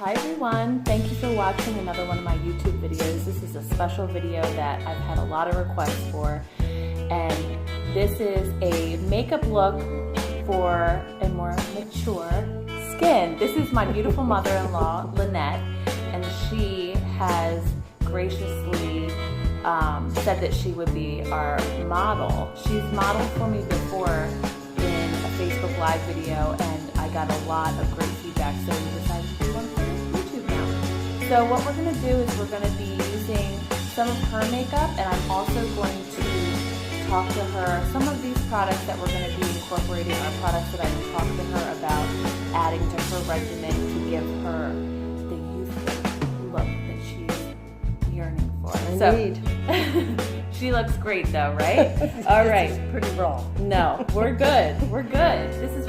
Hi everyone, thank you for watching another one of my YouTube videos. This is a special video that I've had a lot of requests for, and this is a makeup look for a more mature skin. This is my beautiful mother-in-law, Lynette, and she has graciously said that she would be our model. She's modeled for me before in a Facebook Live video, and I got a lot of great feedback, so we decided to do one for YouTube now. So what we're going to do is we're going to be using some of her makeup, and I'm also going to talk to her. Some of these products that we're going to be incorporating are products that I've talked to her about adding to her regimen to give her the youthful look that she's yearning for. Indeed. She looks great though, right? All right. This is pretty raw. No, we're good. We're good. This is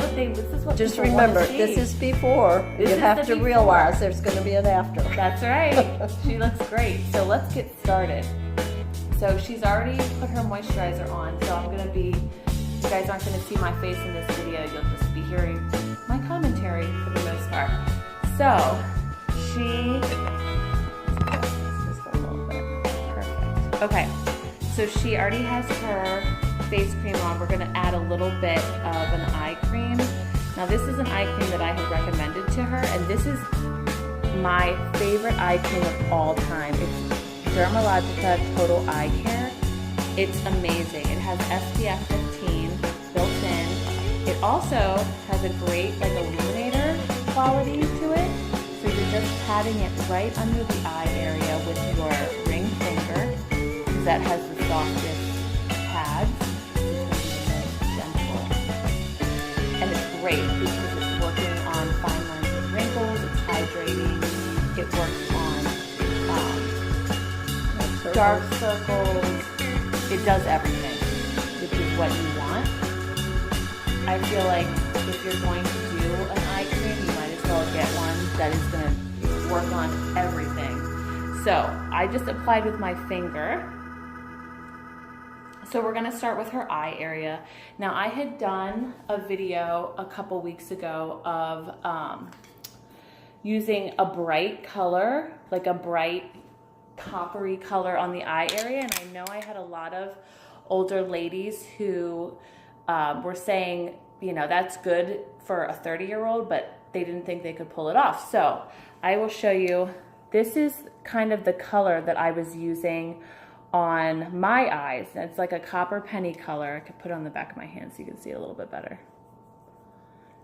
what Just people want remember, to see. this is before. This you is have the to before. realize there's going to be an after. That's right. She looks great. So let's get started. So she's already put her moisturizer on, so I'm going to be, you guys aren't going to see my face in this video, you'll just be hearing my commentary for the most part. So, perfect. Okay, so she already has her face cream on. We're going to add a little bit of an eye cream. Now this is an eye cream that I had recommended to her, and this is my favorite eye cream of all time. It's Dermalogica Total Eye Care. It's amazing. It has SPF 15 built in. It also has a great illuminator quality to it. So you're just patting it right under the eye area with your ring finger, because that has the softest pads. It's gentle. And it's great because it's working on fine lines and wrinkles. It's hydrating. It works on dark circles. It does everything, which is what you want. I feel like if you're going to do an eye cream, you might as well get one that is going to work on everything. So I just applied with my finger. So we're going to start with her eye area. Now I had done a video a couple weeks ago of using a bright color, like a bright coppery color on the eye area, and I know I had a lot of older ladies who were saying, you know, that's good for a 30-year-old, but they didn't think they could pull it off. So I will show you. This is kind of the color that I was using on my eyes. It's like a copper penny color. I could put it on the back of my hand so you can see it a little bit better.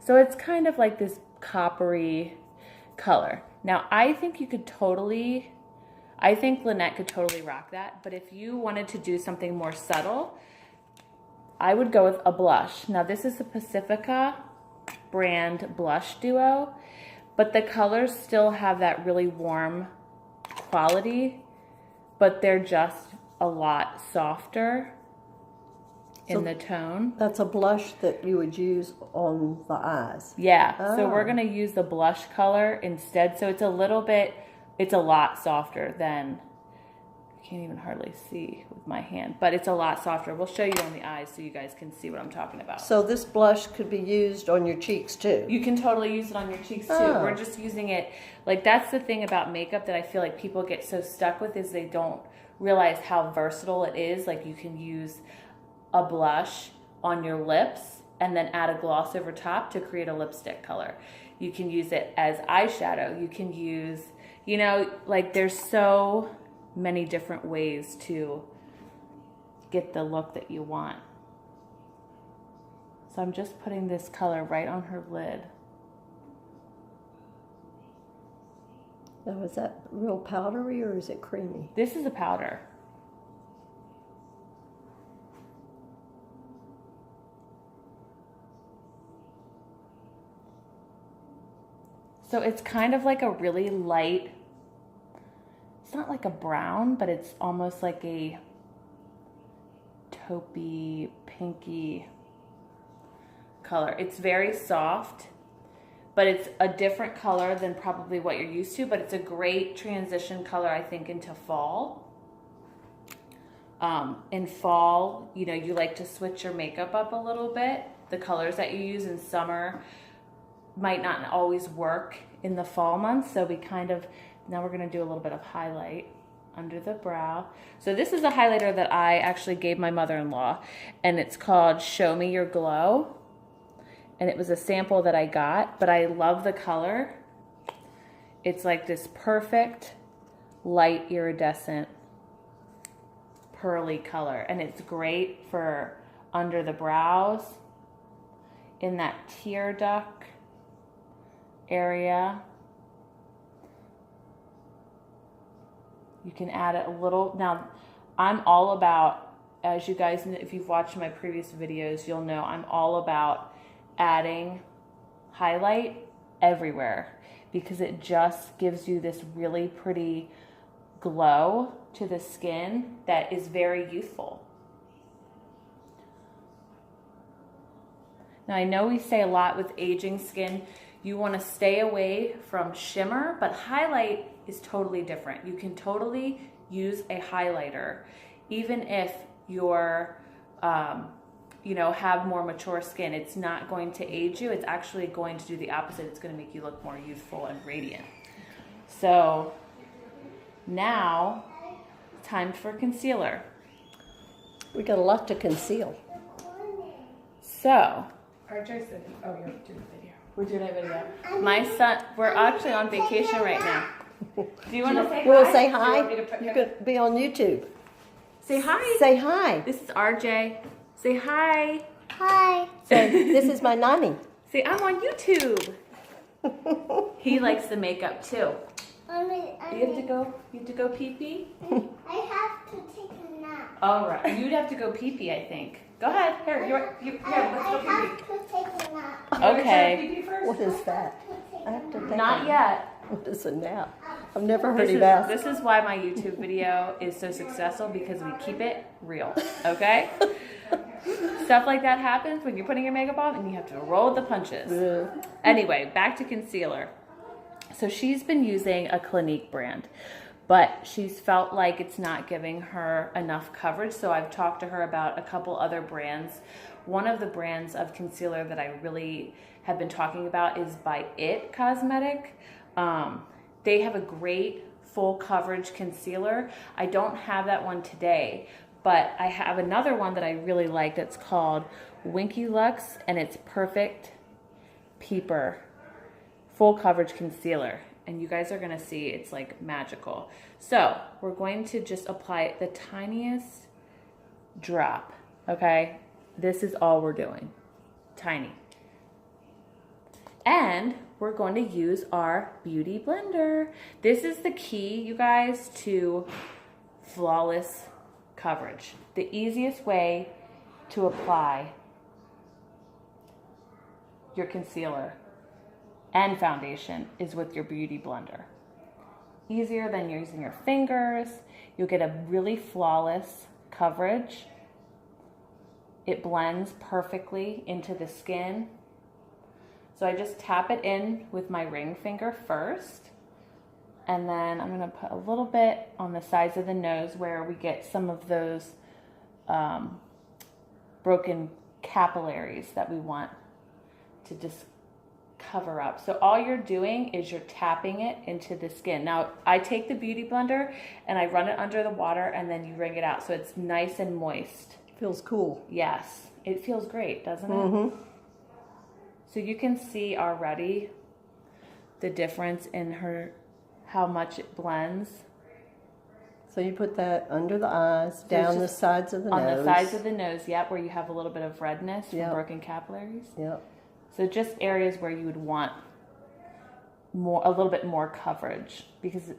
So it's kind of like this coppery color. Now I think I think Lynette could totally rock that, but if you wanted to do something more subtle, I would go with a blush. Now this is the Pacifica brand blush duo, but the colors still have that really warm quality, but they're just a lot softer in the tone. That's a blush that you would use on the eyes. Yeah, so Oh. we're gonna use the blush color instead, so it's a lot softer than, I can't even hardly see with my hand, but it's a lot softer. We'll show you on the eyes so you guys can see what I'm talking about. So this blush could be used on your cheeks too. You can totally use it on your cheeks too. Oh. We're just using it, like that's the thing about makeup that I feel like people get so stuck with, is they don't realize how versatile it is. Like you can use a blush on your lips and then add a gloss over top to create a lipstick color. You can use it as eyeshadow. You can use, you know, like there's so many different ways to get the look that you want. So I'm just putting this color right on her lid. Now is that real powdery or is it creamy? This is a powder. So it's kind of like a really light, it's not like a brown, but it's almost like a taupey, pinky color. It's very soft, but it's a different color than probably what you're used to, but it's a great transition color, I think, into fall. In fall, you know, you like to switch your makeup up a little bit. The colors that you use in summer might not always work in the fall months. So we kind of, now we're going to do a little bit of highlight under the brow. So this is a highlighter that I actually gave my mother-in-law, and it's called Show Me Your Glow. And it was a sample that I got, but I love the color. It's like this perfect light iridescent pearly color, and it's great for under the brows, in that tear duct area. You can add it a little. Now, I'm all about, as you guys know, if you've watched my previous videos, you'll know I'm all about adding highlight everywhere because it just gives you this really pretty glow to the skin that is very youthful. Now, I know we say a lot with aging skin, you want to stay away from shimmer, but highlight is totally different. You can totally use a highlighter, even if you're, have more mature skin. It's not going to age you. It's actually going to do the opposite. It's going to make you look more youthful and radiant. So now, time for concealer. We got a lot to conceal. So, RJ said, oh, you're doing a video. we're doing a video. My son, we're actually on vacation right now. Do you want to say You want hi? to say Do you hi? want me to put You could be on YouTube. Say hi. Say hi. This is RJ. Say hi. Hi. Say, this is my nanny. Say, I'm on YouTube. He likes the makeup too. You have to go pee pee? I have to take a nap. All right. You'd have to go pee pee, I think. Go ahead. Here, here, let's I go have pee to take a nap. pee. Okay. Pee-pee first? What is that? I have to take Not a- yet. What is a nap? I've never heard him ask. This is why my YouTube video is so successful, because we keep it real, okay? Stuff like that happens when you're putting your makeup on and you have to roll with the punches. Yeah. Anyway, back to concealer. So she's been using a Clinique brand, but she's felt like it's not giving her enough coverage. So I've talked to her about a couple other brands. One of the brands of concealer that I really have been talking about is by It Cosmetic. They have a great full coverage concealer. I don't have that one today, but I have another one that I really like that's called Winky Lux, and it's Perfect Peeper full coverage concealer. And you guys are gonna see it's like magical. So we're going to just apply the tiniest drop, okay? This is all we're doing, tiny. And we're going to use our Beauty Blender. This is the key, you guys, to flawless coverage. The easiest way to apply your concealer and foundation is with your Beauty Blender. Easier than using your fingers. You'll get a really flawless coverage. It blends perfectly into the skin. So I just tap it in with my ring finger first, and then I'm gonna put a little bit on the sides of the nose where we get some of those broken capillaries that we want to just cover up. So all you're doing is you're tapping it into the skin. Now I take the Beauty Blender and I run it under the water, and then you wring it out so it's nice and moist. Feels cool. Yes, it feels great, doesn't it? Mm-hmm. So you can see already the difference in how much it blends. So you put that under the eyes, down the just sides of the on nose. the sides of the nose, yep, where you have a little bit of redness from Yep. broken capillaries. Yep. So just areas where you would want a little bit more coverage, because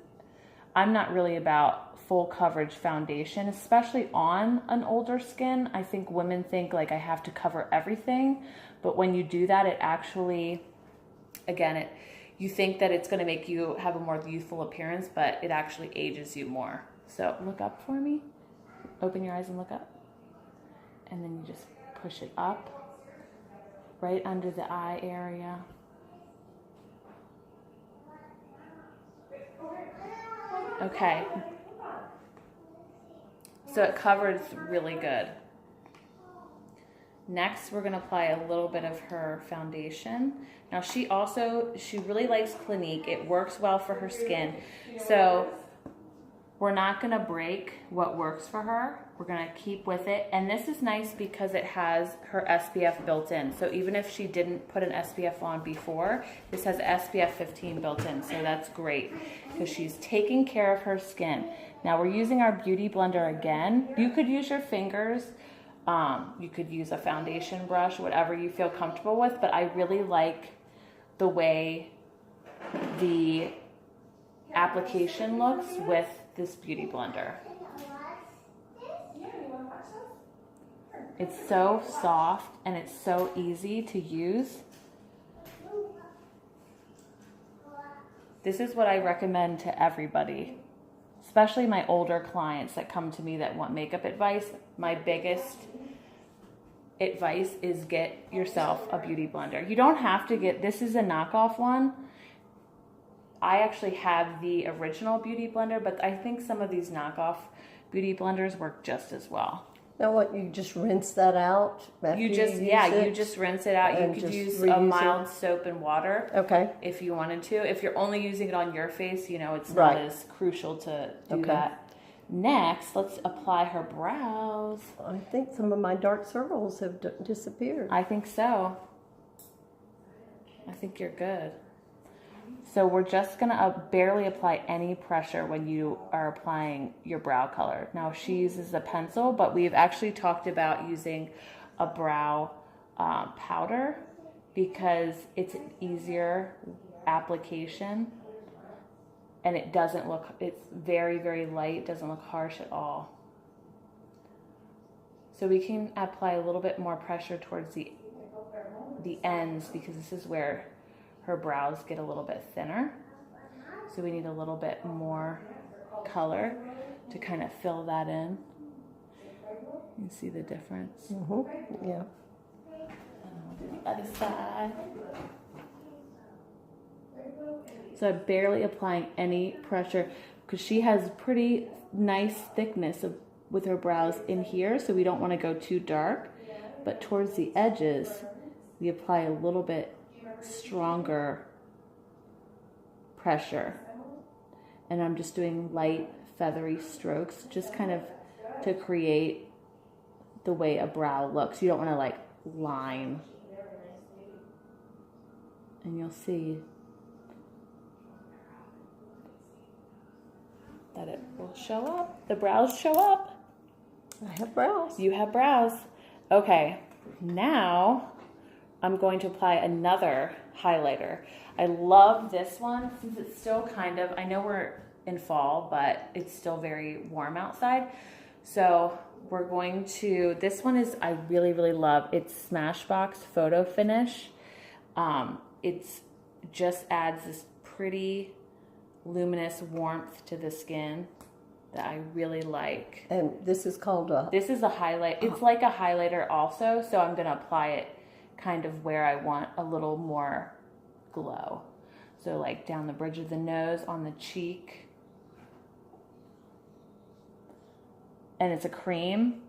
I'm not really about full coverage foundation, especially on an older skin. I think women think like I have to cover everything, but when you do that, it actually, again, you think that it's going to make you have a more youthful appearance, but it actually ages you more. So look up for me. Open your eyes and look up. And then you just push it up right under the eye area. Okay. So it covers really good. Next, we're gonna apply a little bit of her foundation. Now she really likes Clinique. It works well for her skin. So we're not gonna break what works for her. We're gonna keep with it. And this is nice because it has her SPF built in. So even if she didn't put an SPF on before, this has SPF 15 built in. So that's great because she's taking care of her skin. Now we're using our Beauty Blender again. You could use your fingers. You could use a foundation brush, whatever you feel comfortable with, but I really like the way the application looks with this Beauty Blender. It's so soft and it's so easy to use. This is what I recommend to everybody, especially my older clients that come to me that want makeup advice. My biggest advice is get yourself a Beauty Blender. You don't have to this is a knockoff one. I actually have the original Beauty Blender, but I think some of these knockoff Beauty Blenders work just as well. Now what, you just rinse that out after you just rinse it out. You could use a mild soap and water. Okay. If you wanted to. If you're only using it on your face, it's not as crucial to do that. Next, let's apply her brows. I think some of my dark circles have disappeared. I think so. I think you're good. So we're just going to barely apply any pressure when you are applying your brow color. Now she uses a pencil, but we've actually talked about using a brow powder because it's an easier application and it doesn't look, it's very, very light, doesn't look harsh at all. So we can apply a little bit more pressure towards the ends because this is where her brows get a little bit thinner. So we need a little bit more color to kind of fill that in. You see the difference? Mm-hmm. Yeah. And I'll do the other side. So I'm barely applying any pressure because she has pretty nice thickness with her brows in here, so we don't want to go too dark. But towards the edges, we apply a little bit stronger pressure. And I'm just doing light, feathery strokes, just kind of to create the way a brow looks. You don't want to line. And you'll see that it will show up. The brows show up. I have brows. You have brows. Okay, now I'm going to apply another highlighter. I love this one since it's still I know we're in fall, but it's still very warm outside. So we're going to, this one is, I really, really love. It's Smashbox Photo Finish. It's just adds this pretty luminous warmth to the skin that I really like. And this is called This is a highlight. It's like a highlighter also, so I'm going to apply it kind of where I want a little more glow. So down the bridge of the nose, on the cheek. And it's a cream.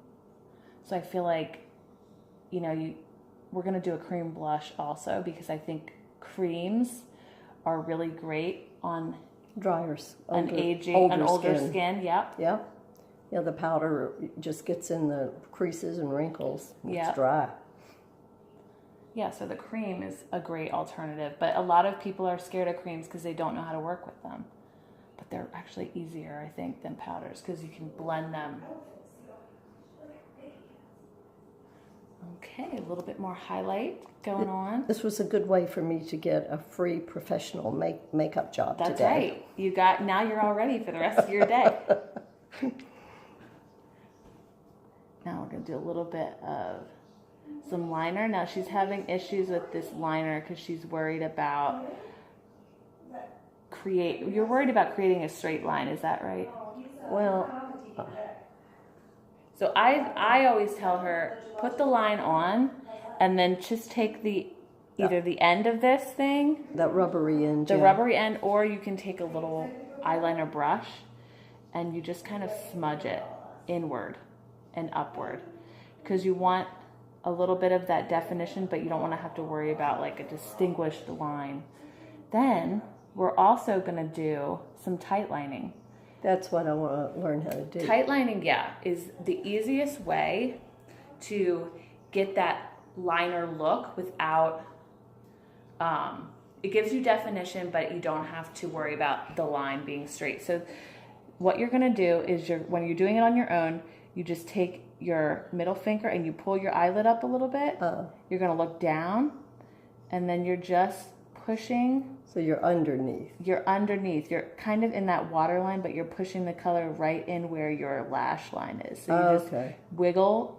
So I feel like, we're going to do a cream blush also because I think creams are really great on dryers, older skin. Yep. Yeah. Yeah, the powder just gets in the creases and wrinkles. It's dry. Yeah, so the cream is a great alternative, but a lot of people are scared of creams because they don't know how to work with them. But they're actually easier, I think, than powders because you can blend them. Okay, a little bit more highlight going on. This was a good way for me to get a free professional makeup job today. That's right. Now you're all ready for the rest of your day. Now we're going to do a little bit of some liner. Now she's having issues with this liner because she's worried about you're worried about creating a straight line, is that right? Well, so I always tell her, put the line on and then just take either the end of this thing, that rubbery end, rubbery end, or you can take a little eyeliner brush and you just kind of smudge it inward and upward because you want a little bit of that definition, but you don't want to have to worry about like a distinguished line. Then we're also going to do some tight lining. That's what I want to learn how to do. Tight lining, yeah, is the easiest way to get that liner look without, it gives you definition, but you don't have to worry about the line being straight. So what you're going to do is when you're doing it on your own, you just take your middle finger and you pull your eyelid up a little bit. You're going to look down, and then you're just pushing. So you're underneath. You're underneath. You're kind of in that waterline, but you're pushing the color right in where your lash line is. So you just wiggle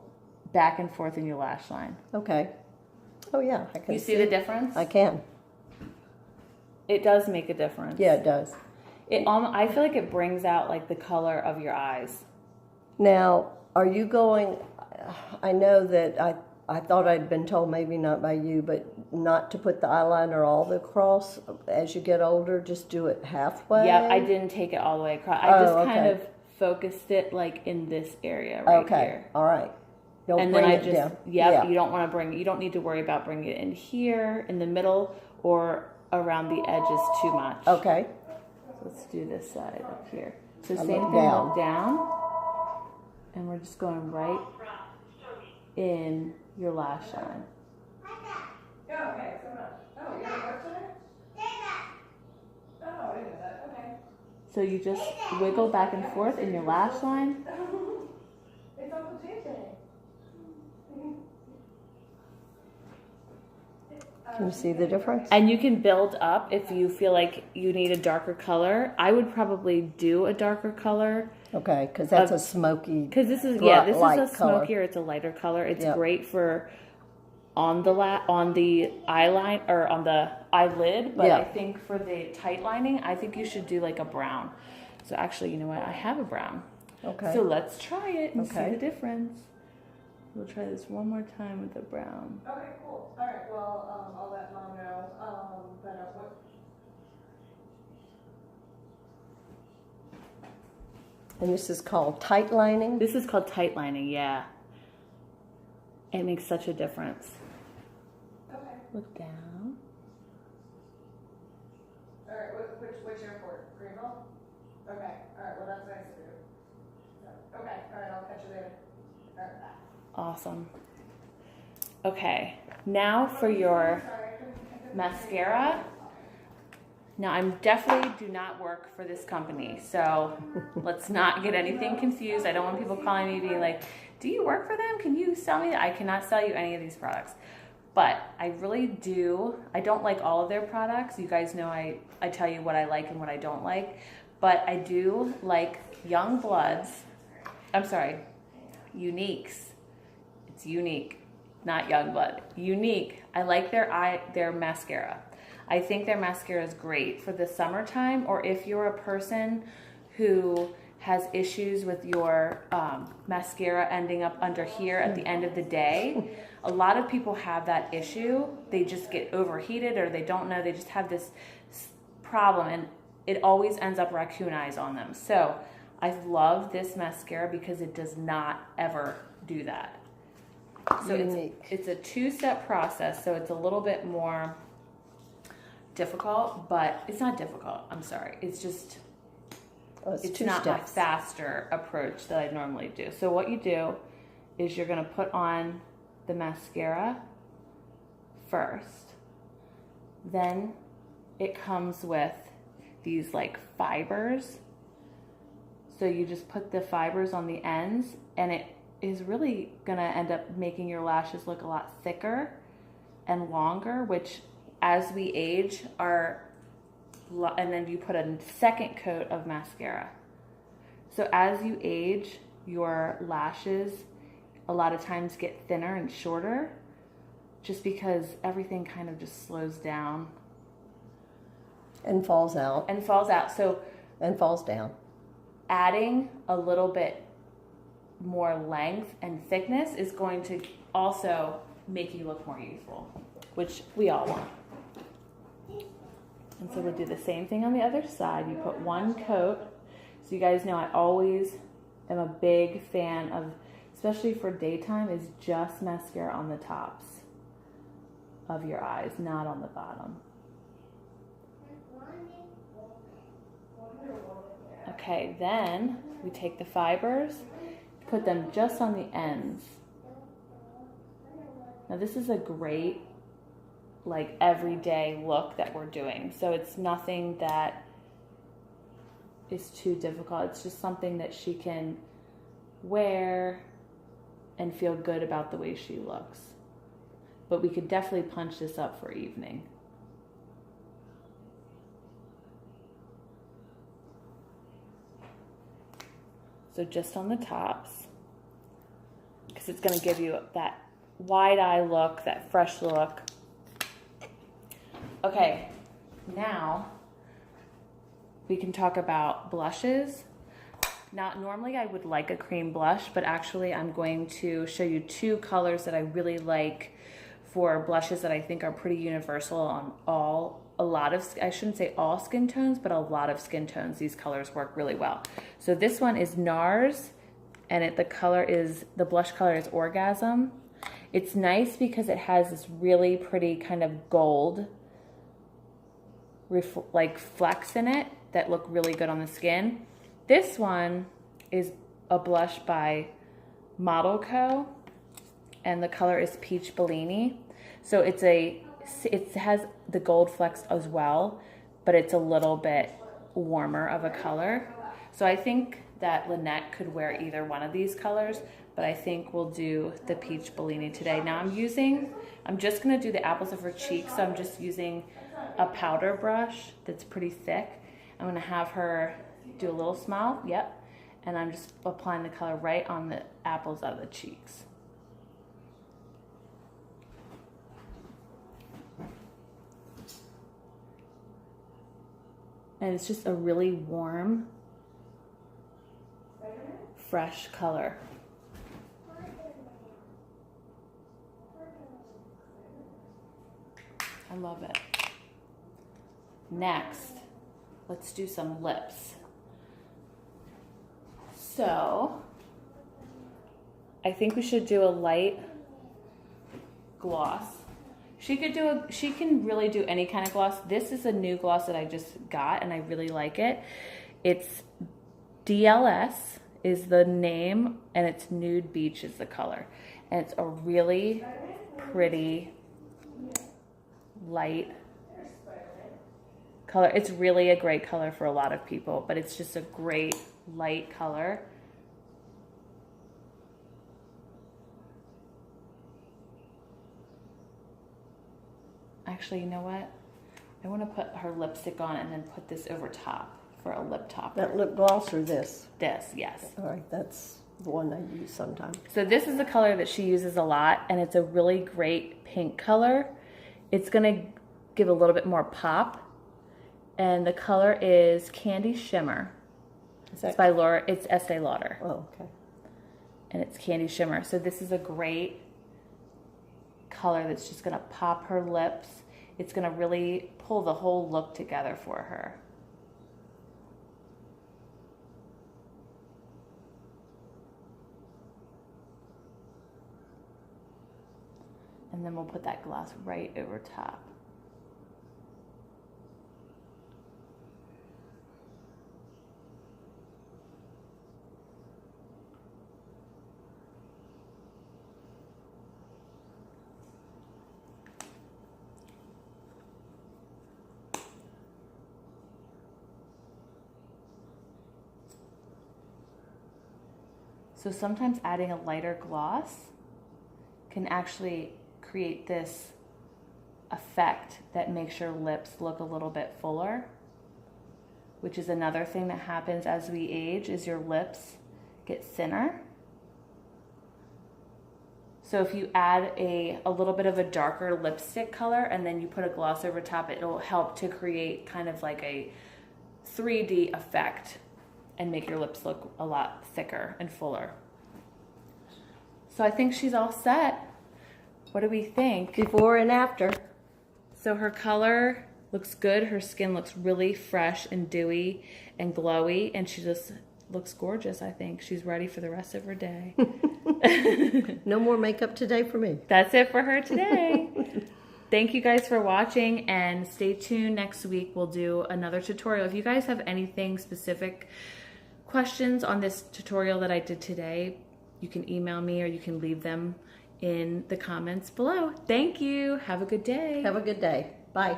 back and forth in your lash line. Okay. Oh yeah, I can. You see the difference? I can. It does make a difference. Yeah, it does. I feel like it brings out like the color of your eyes. Now, are you going? I know that I thought I'd been told, maybe not by you, but not to put the eyeliner all the across as you get older. Just do it halfway. Yeah, I didn't take it all the way across. I just kind of focused it like in this area right here. All right. Don't and bring then I it just, down. You don't want to you don't need to worry about bringing it in here, in the middle, or around the edges too much. Okay. Let's do this side up here. So same look thing, down. look down. And we're just going right in your lash line. Oh, okay, so much. Oh, you have a work today? Oh, I didn't know that. Okay. So you just wiggle back and forth in your lash line. It's Uncle JJ. Can you see the difference? And you can build up if you feel like you need a darker color. I would probably do a darker color. Okay, because that's a smoky. Because this is light this is a color. smokier. It's a lighter color. It's great for on the eyeline or on the eyelid. But I think for the tight lining, I think you should do like a brown. So actually, you know what? I have a brown. Okay. So let's try it and see the difference. We'll try this one more time with the brown. Okay, cool. All right, well, I'll let Mom know. And this is called tight lining? This is called tight lining, yeah. It makes such a difference. Okay. Look down. All right, which airport? Greenville? Okay, all right, well, that's nice of you. So, okay, all right, I'll catch you later. All right, bye. Awesome. Okay, now for your mascara. Now, I definitely do not work for this company, so let's not get anything confused. I don't want people calling me being like, do you work for them? Can you sell me that? I cannot sell you any of these products. But I really do. I don't like all of their products. You guys know I tell you what I like and what I don't like. But I do like Youngbloods. I'm sorry, Uniques. It's Unique, not Youngblood. Unique. I like their mascara. I think their mascara is great for the summertime, or if you're a person who has issues with your mascara ending up under here at the end of the day. A lot of people have that issue. They just get overheated, or they don't know. They just have this problem, and it always ends up raccoon eyes on them. So I love this mascara because it does not ever do that. So it's a two-step process, so it's a little bit more difficult, but it's not difficult. I'm sorry. It's just, it's not my faster approach that I normally do. So what you do is you're going to put on the mascara first. Then it comes with these like fibers. So you just put the fibers on the ends, and it is really going to end up making your lashes look a lot thicker and longer, which as we age and then you put a second coat of mascara. So as you age, your lashes a lot of times get thinner and shorter, just because everything kind of just slows down. And falls out. And falls out. So and falls down. Adding a little bit more length and thickness is going to also make you look more youthful, which we all want. And so we'll do the same thing on the other side. You put one coat. So you guys know I always am a big fan of especially for daytime, is just mascara on the tops of your eyes, not on the bottom. Okay, then we take the fibers, put them just on the ends. Now this is a great, like, everyday look that we're doing. So it's nothing that is too difficult. It's just something that she can wear and feel good about the way she looks. But we could definitely punch this up for evening. So just on the tops, because it's going to give you that wide eye look, that fresh look. Okay, now we can talk about blushes. Now, normally I would like a cream blush, but actually I'm going to show you two colors that I really like for blushes that I think are pretty universal on I shouldn't say all skin tones, but a lot of skin tones. These colors work really well. So this one is NARS, and the blush color is Orgasm. It's nice because it has this really pretty kind of gold like flecks in it that look really good on the skin. This one is a blush by Model Co, and the color is Peach Bellini. So it has the gold flecks as well, but it's a little bit warmer of a color. So I think that Lynette could wear either one of these colors, but I think we'll do the Peach Bellini today. Now I'm just gonna do the apples of her cheeks, so I'm just using a powder brush that's pretty thick. I'm gonna have her do a little smile, yep, and I'm just applying the color right on the apples of the cheeks. And it's just a really warm, fresh color. I love it. Next, let's do some lips. So, I think we should do a light gloss. She can really do any kind of gloss. This is a new gloss that I just got and I really like it. It's DLS is the name and it's Nude Beach is the color. And it's a really pretty light color. It's really a great color for a lot of people, but it's just a great light color. Actually, you know what? I want to put her lipstick on and then put this over top for a lip topper. That lip gloss or this? This, yes. All right, that's the one I use sometimes. So this is the color that she uses a lot, and it's a really great pink color. It's going to give a little bit more pop, and the color is Candy Shimmer. It's by Laura. It's Estee Lauder. Oh, okay. And it's Candy Shimmer. So this is a great color that's just going to pop her lips. It's going to really pull the whole look together for her. And then we'll put that gloss right over top. So sometimes adding a lighter gloss can actually create this effect that makes your lips look a little bit fuller, which is another thing that happens as we age, is your lips get thinner. So if you add a little bit of a darker lipstick color and then you put a gloss over top, it'll help to create kind of like a 3D effect and make your lips look a lot thicker and fuller. So I think she's all set. What do we think? Before and after. So her color looks good. Her skin looks really fresh and dewy and glowy, and she just looks gorgeous, I think. She's ready for the rest of her day. No more makeup today for me. That's it for her today. Thank you guys for watching, and stay tuned. Next week we'll do another tutorial. If you guys have anything specific questions on this tutorial that I did today, you can email me or you can leave them in the comments below. Thank you. Have a good day. Have a good day. Bye.